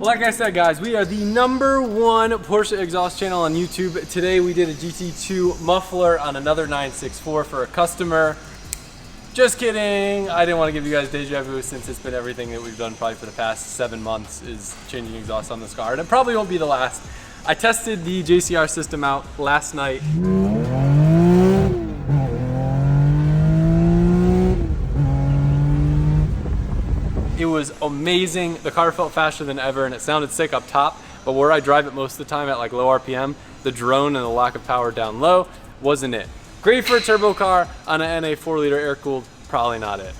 Well, like I said, guys, we are the #1 Porsche exhaust channel on YouTube. Today we did a GT2 muffler on another 964 for a customer. Just kidding. I didn't want to give you guys deja vu since it's been everything that we've done probably for the past 7 months is changing exhaust on this car. And it probably won't be the last. I tested the JCR system out last night. It was amazing. The car felt faster than ever and it sounded sick up top, but where I drive it most of the time at like low RPM, the drone and the lack of power down low wasn't it. Great for a turbo car on an NA 4-liter air-cooled, probably not it.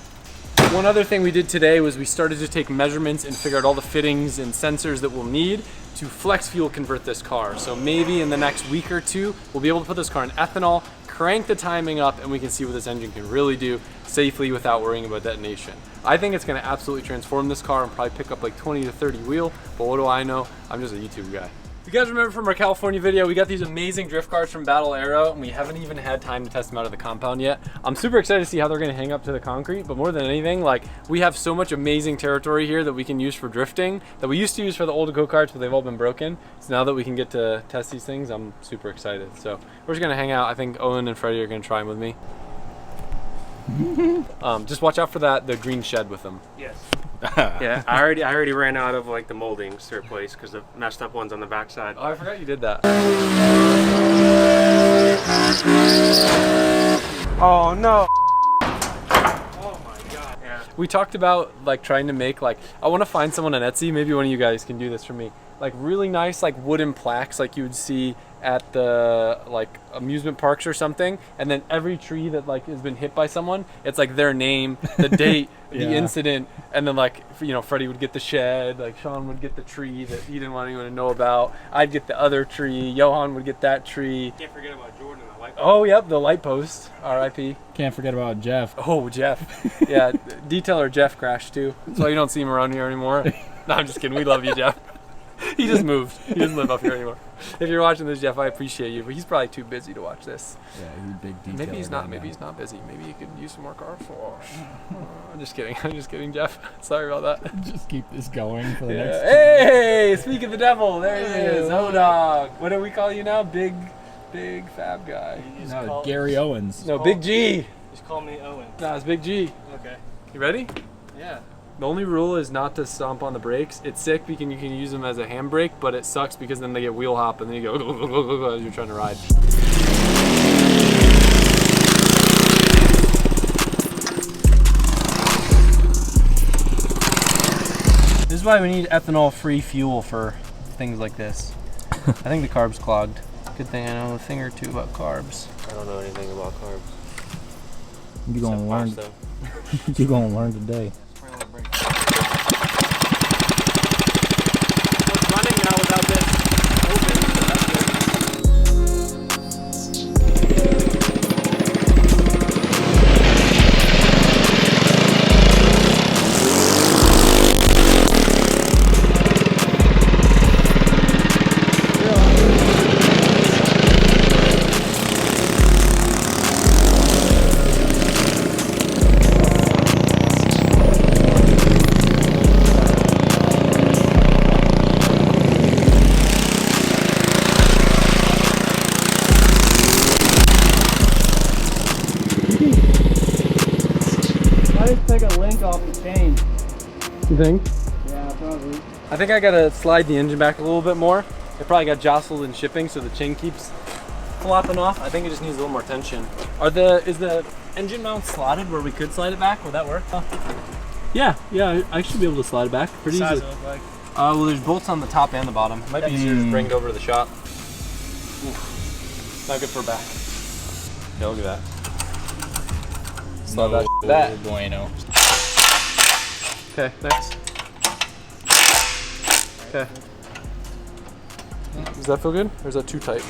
One other thing we did today was we started to take measurements and figure out all the fittings and sensors that we'll need to flex fuel convert this car. So maybe in the next week or two, we'll be able to put this car in ethanol, crank the timing up, and we can see what this engine can really do safely without worrying about detonation. I think it's gonna absolutely transform this car and probably pick up like 20 to 30 wheel, but what do I know? I'm just a YouTube guy. You guys remember from our California video, we got these amazing drift cars from Battle Aero, and we haven't even had time to test them out of the compound yet. I'm super excited to see how they're gonna hang up to the concrete, but more than anything, like, we have so much amazing territory here that we can use for drifting that we used to use for the old go-karts, but they've all been broken. So now that we can get to test these things, I'm super excited. So we're just gonna hang out. I think Owen and Freddie are gonna try them with me. Just watch out for the green shed with them. Yes. Yeah, I already ran out of like the moldings to replace because the messed up ones on the backside. Oh, I forgot you did that. Oh no. Oh my god. Yeah. We talked about like trying to make like, I want to find someone on Etsy, maybe one of you guys can do this for me, like really nice like wooden plaques like you would see at the like amusement parks or something, and then every tree that like has been hit by someone, it's like their name, the date, the incident, and then like, you know, Freddie would get the shed, like Sean would get the tree that he didn't want anyone to know about, I'd get the other tree, Johan would get that tree. Can't forget about Jordan, the light post. Oh yep, the light post, RIP. Can't forget about Jeff. Oh, Jeff. Yeah, detailer Jeff crashed too. That's why you don't see him around here anymore. No, I'm just kidding. We love you, Jeff. He just moved. He doesn't live up here anymore. If you're watching this, Jeff, I appreciate you, but he's probably too busy to watch this. Yeah, he's a big detailer. Maybe he's not. Maybe he's not busy. Maybe he could use some more car for. I'm just kidding. I'm just kidding, Jeff. Sorry about that. Just keep this going for the next. Hey, speak of the devil, there he is. Oh, dog. What do we call you now? Big fab guy. No, Gary Owens. No, Big G. Just call me Owen. Nah, it's Big G. Okay. You ready? Yeah. The only rule is not to stomp on the brakes. It's sick because you can use them as a handbrake, but it sucks because then they get wheel hop and then you go as you're trying to ride. This is why we need ethanol-free fuel for things like this. I think the carb's clogged. Good thing I know a thing or two about carbs. I don't know anything about carbs. You're gonna learn. You're gonna learn today. Running now without this open, so that's good. Take a link off the chain. You think? Yeah, probably. I think I gotta slide the engine back a little bit more. It probably got jostled in shipping, so the chain keeps flopping off. I think it just needs a little more tension. Is the engine mount slotted where we could slide it back? Would that work? Yeah, I should be able to slide it back pretty easily. What size does it look like? Well, there's bolts on the top and the bottom. Might be easier to just bring it over to the shop. Oof. Not good for back. Yeah, look at that. Slide that. Bueno. Okay, next. Okay. Does that feel good, or is that too tight?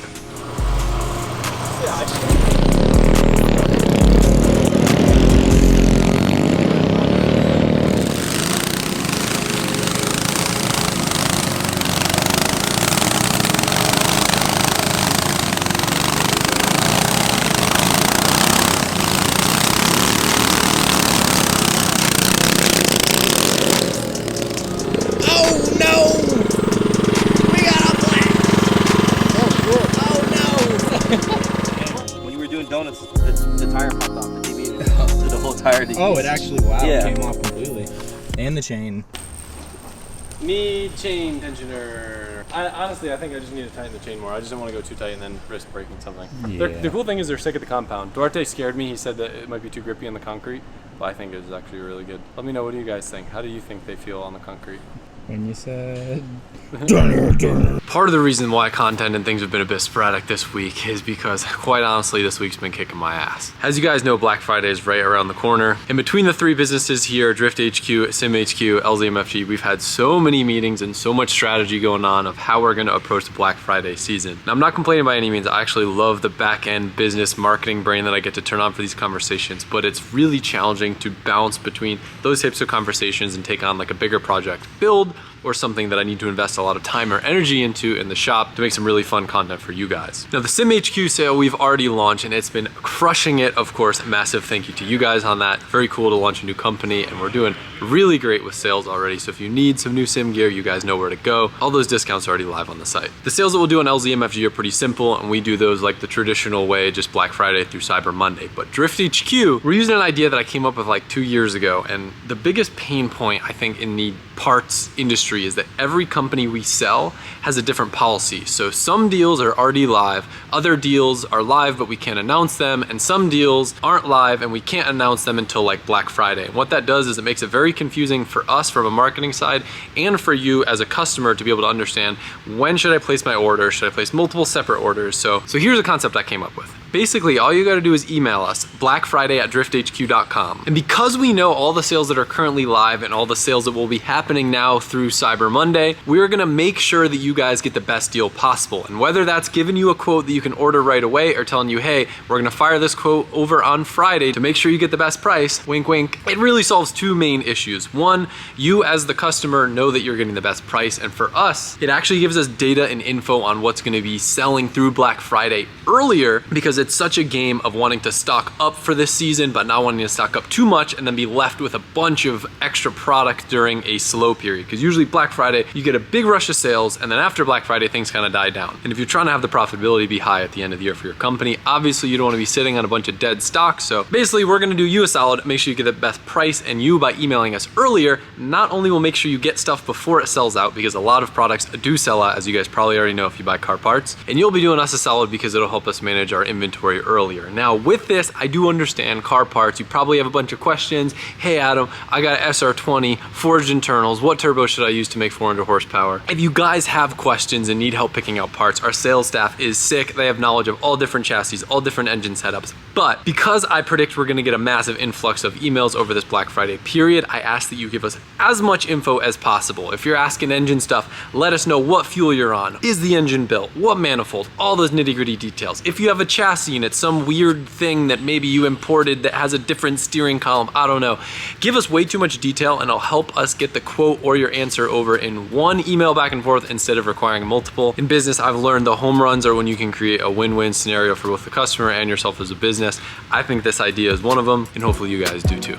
Oh no! Oh, it actually, wow, Yeah. came off completely. And the chain. Need chain tensioner. Honestly, I think I just need to tighten the chain more. I just don't want to go too tight and then risk breaking something. Yeah. The cool thing is they're sick at the compound. Duarte scared me. He said that it might be too grippy on the concrete, but I think it's actually really good. Let me know, what do you guys think? How do you think they feel on the concrete? When you said... Part of the reason why content and things have been a bit sporadic this week is because, quite honestly, this week's been kicking my ass. As you guys know, Black Friday is right around the corner. In between the three businesses here, Drift HQ, Sim HQ, LZMFG, we've had so many meetings and so much strategy going on of how we're gonna approach the Black Friday season. Now, I'm not complaining by any means. I actually love the back-end business marketing brain that I get to turn on for these conversations, but it's really challenging to bounce between those types of conversations and take on like a bigger project build or something that I need to invest a lot of time or energy into in the shop to make some really fun content for you guys. Now, the Sim HQ sale we've already launched and it's been crushing it, of course. Massive thank you to you guys on that. Very cool to launch a new company, and we're doing really great with sales already. So if you need some new sim gear, you guys know where to go. All those discounts are already live on the site. The sales that we'll do on LZMFG are pretty simple, and we do those like the traditional way, just Black Friday through Cyber Monday. But Drift HQ, we're using an idea that I came up with like 2 years ago, and the biggest pain point I think in the parts industry is that every company we sell has a different policy. So some deals are already live, other deals are live but we can't announce them, and some deals aren't live and we can't announce them until like Black Friday. And what that does is it makes it very confusing for us from a marketing side and for you as a customer to be able to understand, when should I place my order? Should I place multiple separate orders? So here's a concept I came up with. Basically, all you gotta do is email us, blackfriday@drifthq.com. And because we know all the sales that are currently live and all the sales that will be happening now through Cyber Monday, we're gonna make sure that you guys get the best deal possible. And whether that's giving you a quote that you can order right away or telling you, hey, we're gonna fire this quote over on Friday to make sure you get the best price, wink, wink, it really solves two main issues. One, you as the customer know that you're getting the best price. And for us, it actually gives us data and info on what's gonna be selling through Black Friday earlier, because it's such a game of wanting to stock up for this season but not wanting to stock up too much and then be left with a bunch of extra product during a slow period. Because usually Black Friday, you get a big rush of sales, and then after Black Friday, things kind of die down. And if you're trying to have the profitability be high at the end of the year for your company, obviously you don't want to be sitting on a bunch of dead stock. So basically, we're going to do you a solid, make sure you get the best price, and you, by emailing us earlier, not only will make sure you get stuff before it sells out, because a lot of products do sell out, as you guys probably already know if you buy car parts, and you'll be doing us a solid because it'll help us manage our inventory earlier. Now, with this, I do understand car parts. You probably have a bunch of questions. Hey, Adam, I got an SR20, forged internals. What turbo should I use to make 400 horsepower? If you guys have questions and need help picking out parts, our sales staff is sick. They have knowledge of all different chassis, all different engine setups. But because I predict we're gonna get a massive influx of emails over this Black Friday period, I ask that you give us as much info as possible. If you're asking engine stuff, let us know what fuel you're on. Is the engine built? What manifold? All those nitty-gritty details. If you have a chassis and it's some weird thing that maybe you imported that has a different steering column, I don't know. Give us way too much detail and it'll help us get the quote or your answer over in one email back and forth instead of requiring multiple. In business, I've learned the home runs are when you can create a win-win scenario for both the customer and yourself as a business. I think this idea is one of them, and hopefully you guys do too.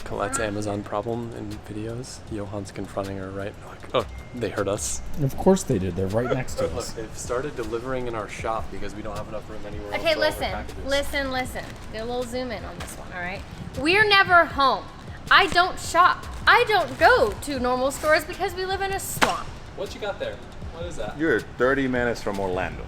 Colette's Amazon problem in videos. Johan's confronting her, right? Like, oh, they heard us. Of course they did. They're right next to Look, us. they've started delivering in our shop because we don't have enough room anywhere else. Okay, for all the listen. packages. Get a little zoom in on this one, all right? We're never home. I don't shop. I don't go to normal stores because we live in a swamp. What you got there? What is that? You're 30 minutes from Orlando.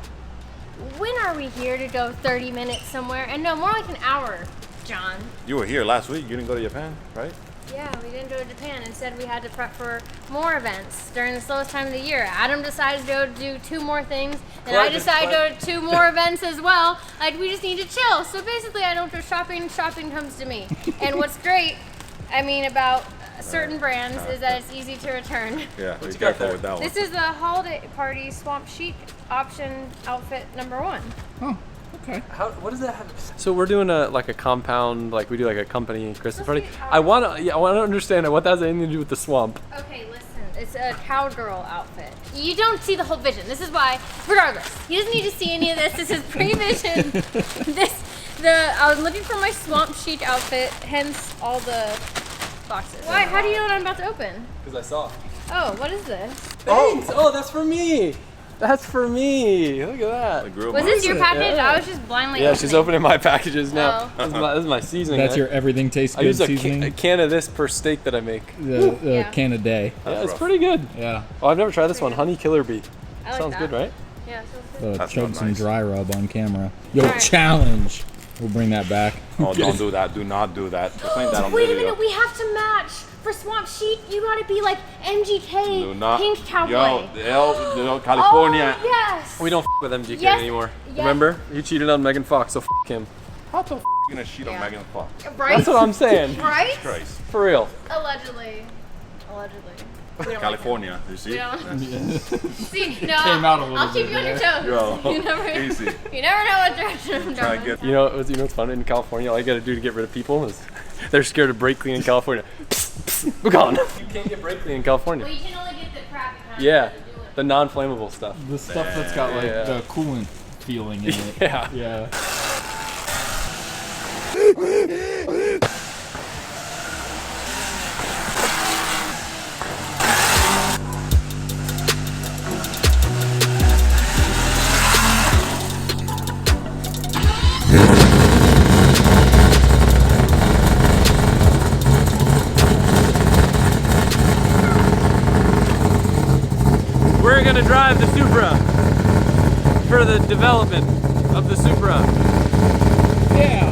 When are we here to go 30 minutes somewhere? And no, more like an hour, John. You were here last week. You didn't go to Japan, right? Yeah, we didn't go to Japan. Instead, we had to prep for more events during the slowest time of the year. Adam decided to go do 2 more things, and I decided to go to 2 more events as well. Like, we just need to chill. So basically, I don't go shopping. Shopping comes to me. And what's great, I mean, about certain brands is that it's easy to return. Yeah, be you got careful there? with that one. This is the holiday party swamp chic option outfit #1. Oh, okay. What does that have? So we're doing a compound, like we do like a company Christmas party. Let's see, I want to understand what that has anything to do with the swamp. Okay, listen. It's a cowgirl outfit. You don't see the whole vision. This is why, regardless, he doesn't need to see any of this. This is pre-vision. I was looking for my swamp chic outfit, hence all the boxes. Why? How do you know what I'm about to open? Because I saw. Oh, what is this? Thanks. Oh, that's for me. That's for me. Look at that. Was this your package? I was just blindly Yeah, she's opening my packages now. Oh. This is my seasoning. That's your everything tastes I good use seasoning. a can of this per steak that I make. The can a day. Yeah, it's pretty good. Yeah. Oh, I've never tried this one. Honey Killer Bee. I like Sounds that. good, right? Yeah, sounds good. Chug not some nice. dry rub on camera. Yo, Alright. challenge. We'll bring that back. Oh, don't do that. Do not do that. Just ain't that on Wait a video. minute, we have to match. For Swamp Chic, you gotta be like MGK, Do not. Pink Cowboy. Yo, California. Oh, yes. We don't with MGK Yes. anymore. Yes. Remember? You cheated on Megan Fox, so him. How the you gonna shit on Yeah. Megan Fox? Right? That's what I'm saying. Right? Christ. For real. Allegedly. We don't California, you see? Like See, no, Came out a little I'll keep bit you on your there. toes. Yo, You never, easy. you never know what direction I'm Try going. to get. You know what's fun in California? All you gotta do to get rid of people is they're scared of brake clean in California. We're gone. You can't get brake clean in California. Well, you can only get the crappy kind. Yeah, to do it. the non-flammable stuff. The stuff that's got like Yeah. the coolant feeling in it. Yeah. Yeah. We're gonna drive the Supra for the development of the Supra. Yeah.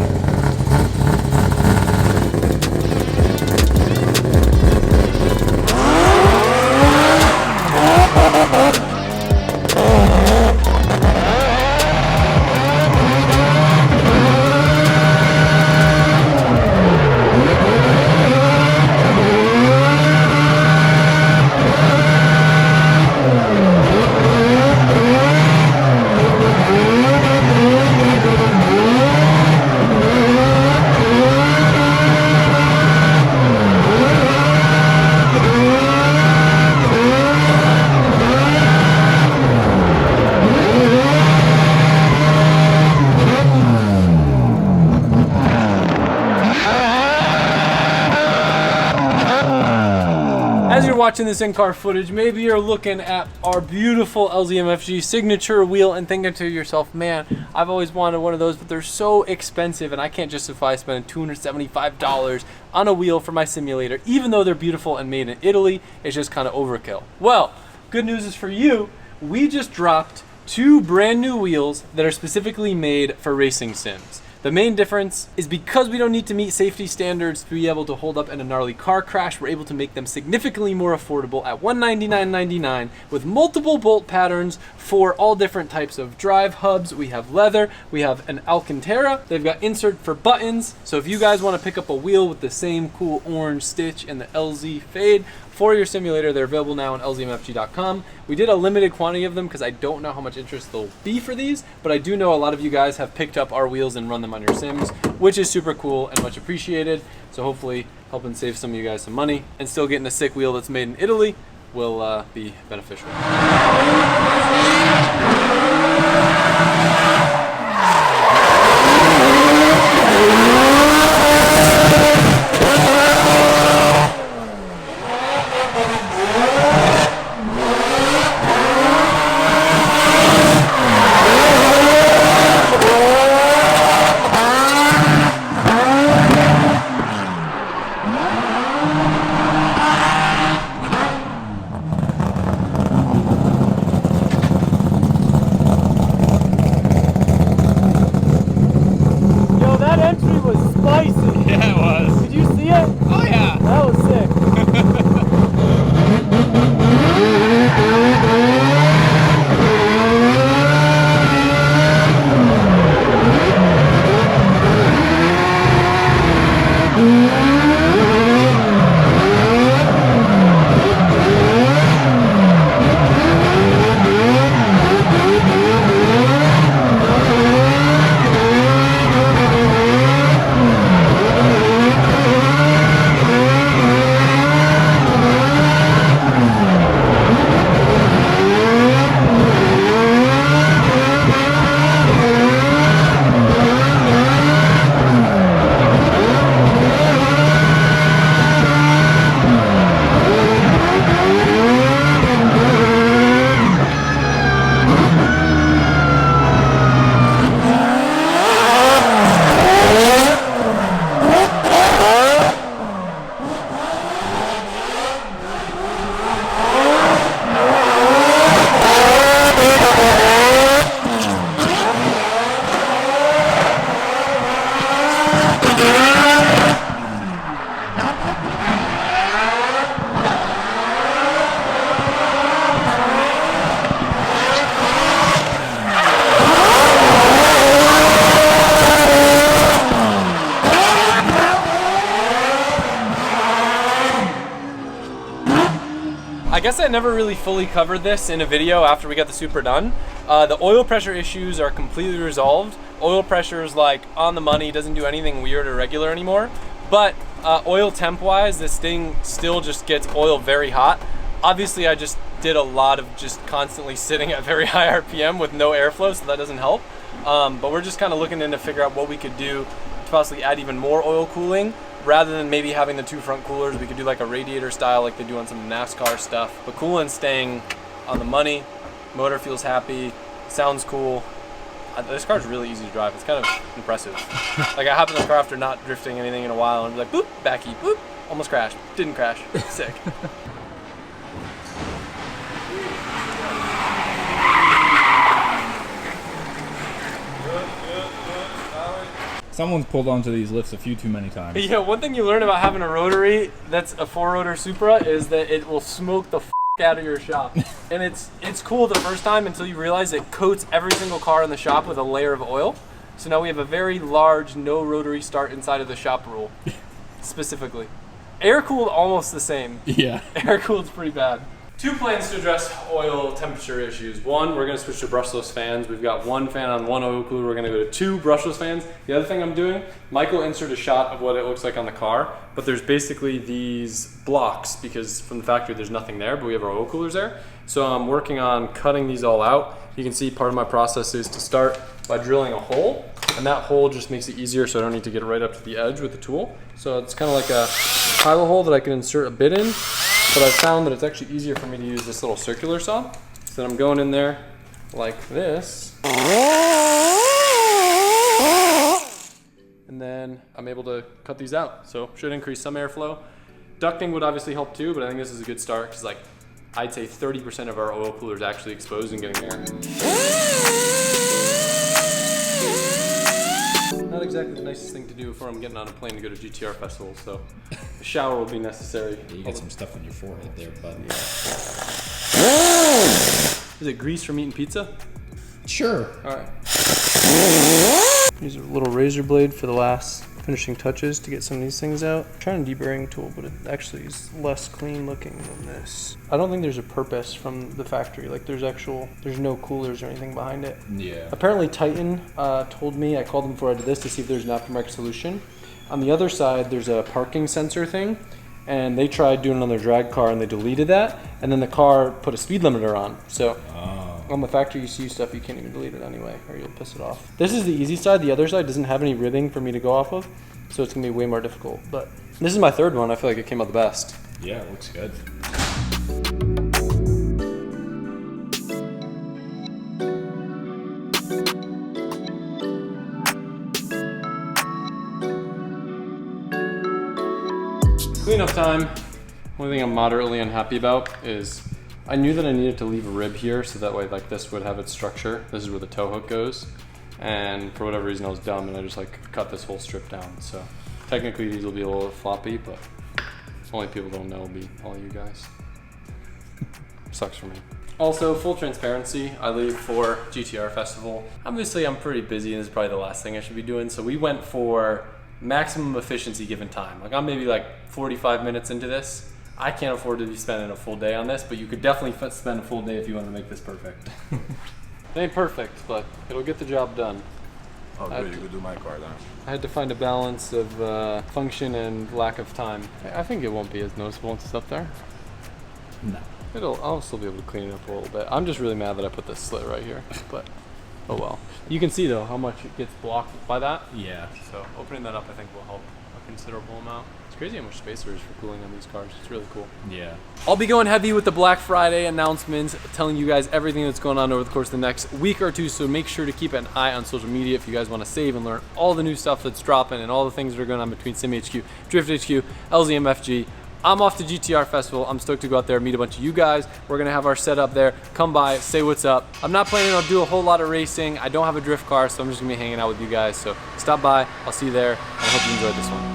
As you're watching this in-car footage, maybe you're looking at our beautiful LZMFG signature wheel and thinking to yourself, man, I've always wanted one of those, but they're so expensive and I can't justify spending $275 on a wheel for my simulator, even though they're beautiful and made in Italy. It's just kind of overkill. Well, good news is for you, we just dropped 2 brand new wheels that are specifically made for racing sims. The main difference is because we don't need to meet safety standards to be able to hold up in a gnarly car crash, we're able to make them significantly more affordable at $199.99 with multiple bolt patterns for all different types of drive hubs. We have leather, we have an Alcantara, they've got insert for buttons. So if you guys want to pick up a wheel with the same cool orange stitch and the LZ fade for your simulator, they're available now on lzmfg.com. We did a limited quantity of them because I don't know how much interest there'll be for these, but I do know a lot of you guys have picked up our wheels and run them on your sims, which is super cool and much appreciated. So hopefully helping save some of you guys some money and still getting a sick wheel that's made in Italy will be beneficial. I guess I never really fully covered this in a video after we got the Supra done. The oil pressure issues are completely resolved. Oil pressure is like on the money, doesn't do anything weird or regular anymore. But oil temp wise, this thing still just gets oil very hot. Obviously I just did a lot of just constantly sitting at very high RPM with no airflow, so that doesn't help. But we're just kind of looking in to figure out what we could do to possibly add even more oil cooling. Rather than maybe having the 2 front coolers, we could do like a radiator style like they do on some NASCAR stuff. But coolant's staying on the money, motor feels happy, sounds cool. This car's really easy to drive. It's kind of impressive. Like I hop in the car after not drifting anything in a while and I'm like, boop, backy, boop, almost crashed. Didn't crash, sick. Someone's pulled onto these lifts a few too many times. Yeah, one thing you learn about having a rotary that's a 4-rotor Supra is that it will smoke the f out of your shop. And it's cool the first time until you realize it coats every single car in the shop with a layer of oil. So now we have a very large no rotary start inside of the shop rule, specifically. Air cooled almost the same. Yeah. Air cooled's pretty bad. 2 plans to address oil temperature issues. 1, we're gonna switch to brushless fans. We've got 1 fan on 1 oil cooler. We're gonna go to 2 brushless fans. The other thing I'm doing, Michael inserted a shot of what it looks like on the car, but there's basically these blocks because from the factory there's nothing there, but we have our oil coolers there. So I'm working on cutting these all out. You can see part of my process is to start by drilling a hole, and that hole just makes it easier so I don't need to get right up to the edge with the tool. So it's kind of like a pilot hole that I can insert a bit in. But I've found that it's actually easier for me to use this little circular saw. So then I'm going in there like this. And then I'm able to cut these out. So should increase some airflow. Ducting would obviously help too, but I think this is a good start because like I'd say 30% of our oil cooler is actually exposed and getting air. Not exactly the nicest thing to do before I'm getting on a plane to go to GTR Festival, so a shower will be necessary. Yeah, you got some stuff on your forehead there, bud. Yeah. Is it grease from eating pizza? Sure. All right. Use a little razor blade for the last finishing touches to get some of these things out. I'm trying a deburring tool, but it actually is less clean looking than this. I don't think there's a purpose from the factory. Like there's no coolers or anything behind it. Yeah. Apparently Titan told me, I called them before I did this to see if there's an aftermarket solution. On the other side, there's a parking sensor thing, and they tried doing it on their drag car and they deleted that, and then the car put a speed limiter on. So on the factory ECU stuff, you can't even delete it anyway, or you'll piss it off. This is the easy side. The other side doesn't have any ribbing for me to go off of, so it's gonna be way more difficult. But this is my 3rd one. I feel like it came out the best. Yeah, it looks good. Cleanup time. Only thing I'm moderately unhappy about is I knew that I needed to leave a rib here so that way like this would have its structure. This is where the tow hook goes. And for whatever reason I was dumb and I just like cut this whole strip down. So technically these will be a little floppy, but only people don't know will be all you guys. Sucks for me. Also, full transparency, I leave for GTR Festival. Obviously I'm pretty busy and this is probably the last thing I should be doing. So we went for maximum efficiency given time. Like I'm maybe like 45 minutes into this. I can't afford to be spending a full day on this, but you could definitely spend a full day if you want to make this perfect. It ain't perfect, but it'll get the job done. Oh, good. You could do my car then. I had to find a balance of function and lack of time. I think it won't be as noticeable once it's up there. No. I'll still be able to clean it up a little bit. I'm just really mad that I put this slit right here, but oh well. You can see though how much it gets blocked by that. Yeah. So opening that up I think will help a considerable amount. It's crazy how much space there is for cooling on these cars. It's really cool. Yeah. I'll be going heavy with the Black Friday announcements, telling you guys everything that's going on over the course of the next week or two, so make sure to keep an eye on social media if you guys want to save and learn all the new stuff that's dropping and all the things that are going on between SimHQ, Drift HQ, LZMFG. I'm off to GTR Festival. I'm stoked to go out there and meet a bunch of you guys. We're gonna have our setup there. Come by, say what's up. I'm not planning on do a whole lot of racing. I don't have a drift car, so I'm just gonna be hanging out with you guys. So stop by, I'll see you there, and I hope you enjoyed this one.